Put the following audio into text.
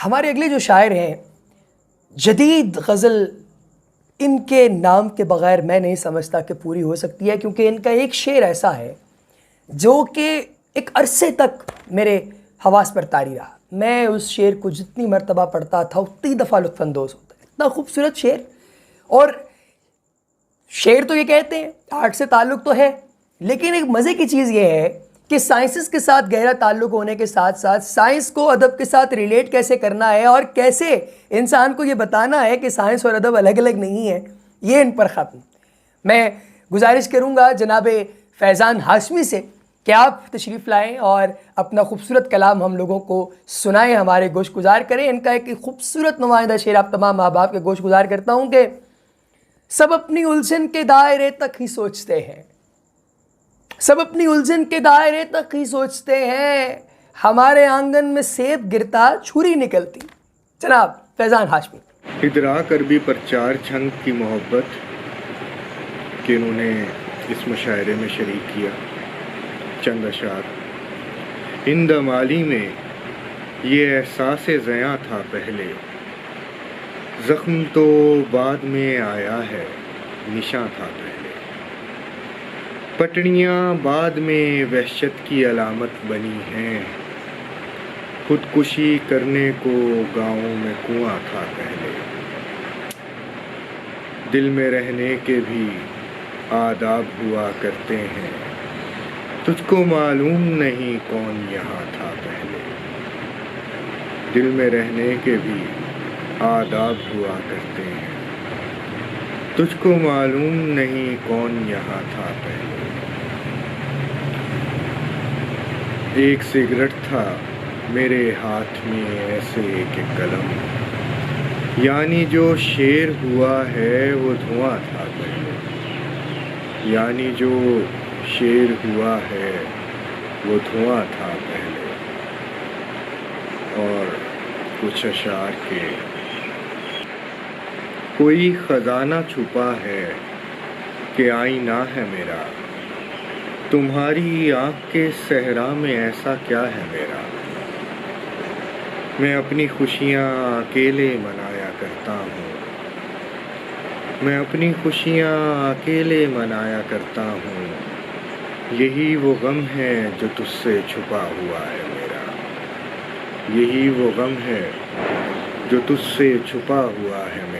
ہمارے اگلے جو شاعر ہیں جدید غزل، ان کے نام کے بغیر میں نہیں سمجھتا کہ پوری ہو سکتی ہے، کیونکہ ان کا ایک شعر ایسا ہے جو کہ ایک عرصے تک میرے حواس پر طاری رہا۔ میں اس شعر کو جتنی مرتبہ پڑھتا تھا اتنی دفعہ لطف اندوز ہوتا ہے۔ اتنا خوبصورت شعر، اور شعر تو یہ کہتے ہیں آرٹ سے تعلق تو ہے، لیکن ایک مزے کی چیز یہ ہے کہ سائنسز کے ساتھ گہرا تعلق ہونے کے ساتھ ساتھ سائنس کو ادب کے ساتھ ریلیٹ کیسے کرنا ہے اور کیسے انسان کو یہ بتانا ہے کہ سائنس اور ادب الگ الگ نہیں ہے، یہ ان پر ختم۔ میں گزارش کروں گا جناب فیضان ہاشمی سے کہ آپ تشریف لائیں اور اپنا خوبصورت کلام ہم لوگوں کو سنائیں، ہمارے گوش گزار کریں۔ ان کا ایک خوبصورت نمائندہ شعر آپ تمام احباب کے گوش گزار کرتا ہوں کہ سب اپنی الجھن کے دائرے تک ہی سوچتے ہیں، سب اپنی الجھن کے دائرے تک ہی سوچتے ہیں، ہمارے آنگن میں سیب گرتا چھری نکلتی۔ جناب فیضان ہاشمی۔ ادراک عربی پر چار چھند کی محبت کہ انہوں نے اس مشاعرے میں شریک کیا۔ چند اشعار۔ ہند مالی میں یہ احساس زیاں تھا پہلے، زخم تو بعد میں آیا ہے نشاں تھا پہلے، پٹڑیاں بعد میں وحشت کی علامت بنی ہیں، خودکشی کرنے کو گاؤں میں کنواں تھا پہلے، دل میں رہنے کے بھی آداب ہوا کرتے ہیں، تجھ کو معلوم نہیں کون یہاں تھا پہلے، دل میں رہنے کے بھی آداب ہوا کرتے ہیں، تجھ کو معلوم نہیں کون یہاں تھا پہلے، ایک سگریٹ تھا میرے ہاتھ میں ایسے کہ قلم، یعنی جو شعر ہوا ہے وہ دھواں تھا پہلے، یعنی جو شعر ہوا ہے وہ دھواں تھا پہلے۔ اور کچھ اشعار کے کوئی خزانہ چھپا ہے کہ آئینہ ہے میرا، تمہاری آنکھ کے صحرا میں ایسا کیا ہے میرا، میں اپنی خوشیاں اکیلے منایا کرتا ہوں، میں اپنی خوشیاں اکیلے منایا کرتا ہوں، یہی وہ غم ہے جو تجھ سے چھپا ہوا ہے میرا، یہی وہ غم ہے جو تجھ سے چھپا ہوا ہے میرا۔